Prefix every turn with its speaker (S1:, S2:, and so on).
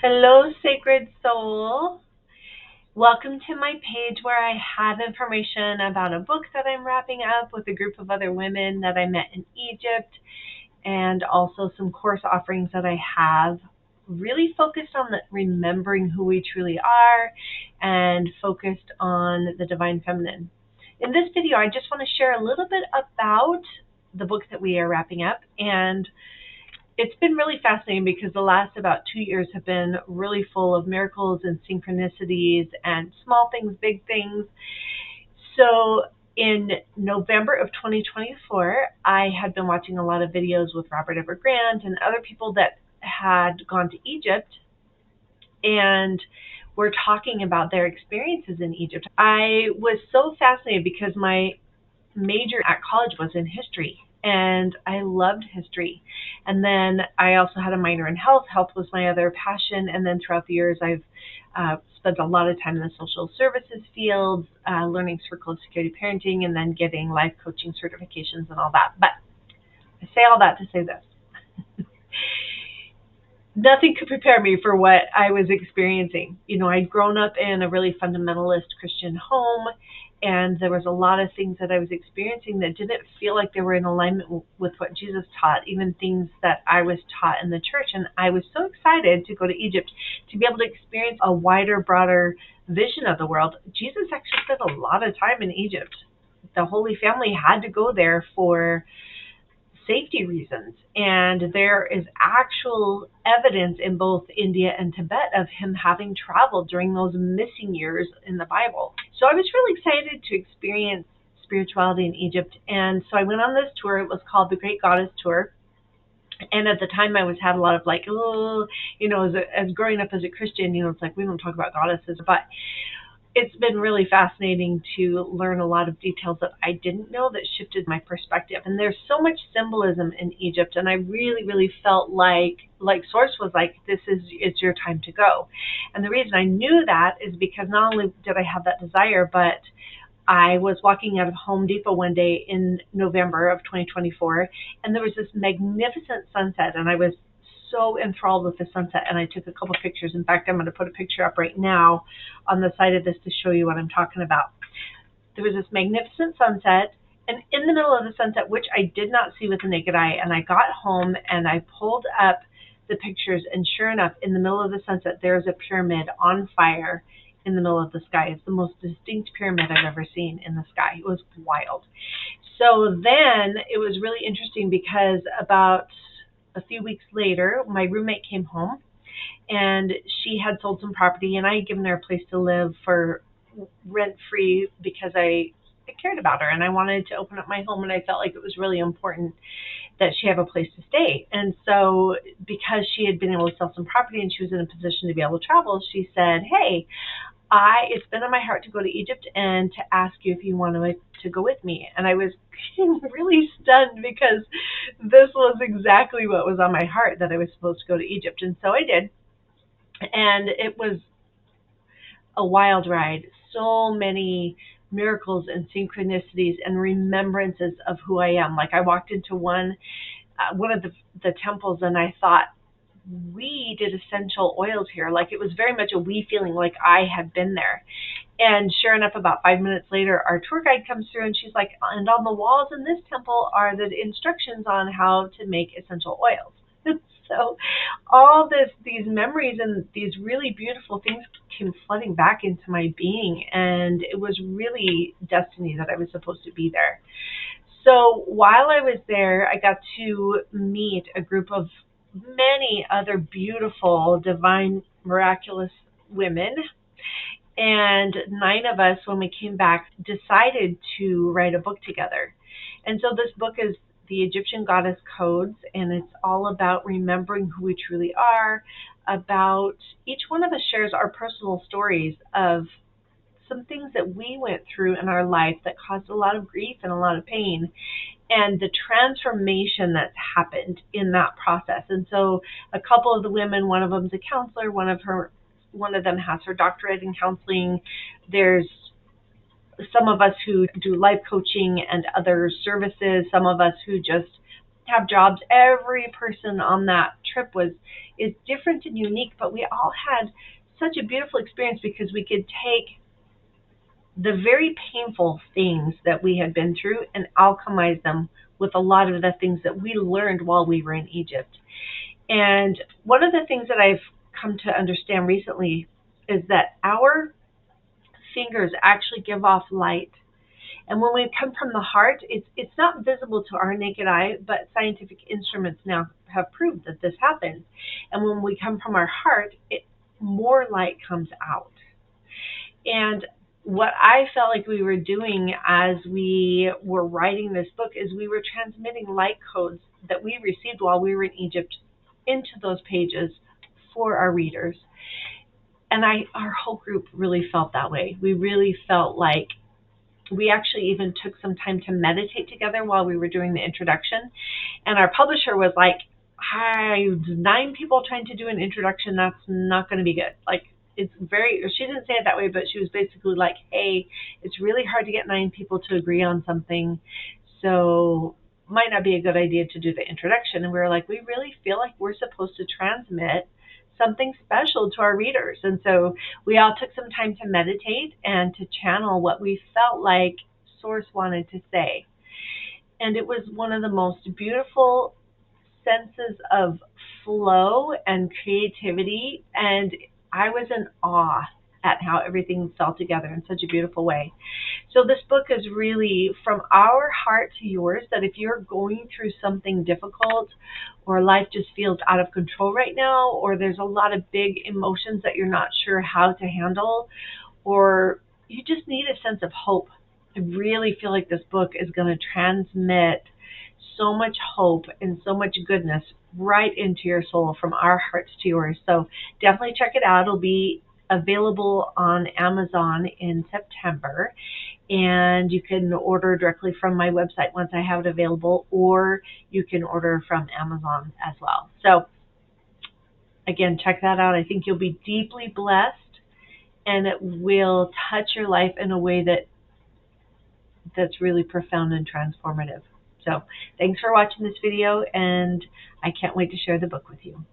S1: Hello, sacred soul. Welcome to my page where I have information about a book that I'm wrapping up with a group of other women that I met in Egypt, and also some course offerings that I have really focused on remembering who we truly are and focused on the divine feminine. In this video, I just want to share a little bit about the book that we are wrapping up, and it's been really fascinating because the last about 2 years have been really full of miracles and synchronicities and small things, big things. So in November of 2024, I had been watching a lot of videos with Robert Ever Grant and other people that had gone to Egypt and were talking about their experiences in Egypt. I was so fascinated because my major at college was in history, and I loved history. And then I also had a minor in health. Health was my other passion. And then throughout the years, I've spent a lot of time in the social services field, learning circle of security parenting, and then getting life coaching certifications and all that. But I say all that to say this. Nothing could prepare me for what I was experiencing. I'd grown up in a really fundamentalist Christian home, and there was a lot of things that I was experiencing that didn't feel like they were in alignment with what Jesus taught, even things that I was taught in the church. And I was so excited to go to Egypt to be able to experience a wider, broader vision of the world. Jesus actually spent a lot of time in Egypt. The Holy Family had to go there for safety reasons, and there is actual evidence in both India and Tibet of him having traveled during those missing years in the Bible. So I was really excited to experience spirituality in Egypt, and so I went on this tour. It was called the Great Goddess Tour, and at the time I had a lot of as growing up as a Christian, it's like we don't talk about goddesses, but it's been really fascinating to learn a lot of details that I didn't know that shifted my perspective. And there's so much symbolism in Egypt, and I really, really felt like Source was like, it's your time to go. And the reason I knew that is because not only did I have that desire, but I was walking out of Home Depot one day in November of 2024, and there was this magnificent sunset, and I was so enthralled with the sunset, and I took a couple pictures. In fact, I'm going to put a picture up right now on the side of this to show you what I'm talking about. There was this magnificent sunset, and in the middle of the sunset, which I did not see with the naked eye, and I got home and I pulled up the pictures, and sure enough, in the middle of the sunset, there's a pyramid on fire in the middle of the sky. It's the most distinct pyramid I've ever seen in the sky. It was wild. So then it was really interesting because about a few weeks later, my roommate came home, and she had sold some property, and I had given her a place to live for rent-free because I cared about her, and I wanted to open up my home, and I felt like it was really important that she have a place to stay. And so because she had been able to sell some property and she was in a position to be able to travel, she said, hey, it's been on my heart to go to Egypt and to ask you if you wanted to go with me. And I was really stunned because this was exactly what was on my heart, that I was supposed to go to Egypt. And so I did. And it was a wild ride. So many miracles and synchronicities and remembrances of who I am. Like I walked into one of the temples, and I thought, we did essential oils here. Like it was very much a we feeling, like I had been there. And sure enough, about 5 minutes later, our tour guide comes through, and she's like, and on the walls in this temple are the instructions on how to make essential oils. So all these memories and these really beautiful things came flooding back into my being, and it was really destiny that I was supposed to be there. So while I was there, I got to meet a group of many other beautiful, divine, miraculous women. And 9 of us, when we came back, decided to write a book together. And so this book is the Egyptian Goddess Codes, and it's all about remembering who we truly are, about each one of us shares our personal stories of some things that we went through in our life that caused a lot of grief and a lot of pain, and the transformation that's happened in that process. And so a couple of the women, one of them's a counselor, one of them has her doctorate in counseling. There's some of us who do life coaching and other services, some of us who just have jobs. Every person on that trip is different and unique, but we all had such a beautiful experience because we could take the very painful things that we had been through and alchemize them with a lot of the things that we learned while we were in Egypt. And one of the things that I've come to understand recently is that our fingers actually give off light. And when we come from the heart, it's not visible to our naked eye, but scientific instruments now have proved that this happens. And when we come from our heart, more light comes out. And what I felt like we were doing as we were writing this book is we were transmitting light codes that we received while we were in Egypt into those pages for our readers. And our whole group really felt that way. We really felt like we actually even took some time to meditate together while we were doing the introduction. And our publisher was like, hi, 9 people trying to do an introduction, that's not going to be good. Like, it's very, she didn't say it that way, but she was basically like, hey, it's really hard to get 9 people to agree on something, so might not be a good idea to do the introduction. And we were like, we really feel like we're supposed to transmit something special to our readers. And so we all took some time to meditate and to channel what we felt like Source wanted to say. And it was one of the most beautiful senses of flow and creativity. And I was in awe at how everything fell together in such a beautiful way. So this book is really from our heart to yours, that if you're going through something difficult or life just feels out of control right now, or there's a lot of big emotions that you're not sure how to handle, or you just need a sense of hope, I really feel like this book is going to transmit so much hope and so much goodness right into your soul from our hearts to yours. So definitely check it out. It'll be available on Amazon in September, and you can order directly from my website once I have it available, or you can order from Amazon as well. So again, check that out. I think you'll be deeply blessed, and it will touch your life in a way that's really profound and transformative. So thanks for watching this video, and I can't wait to share the book with you.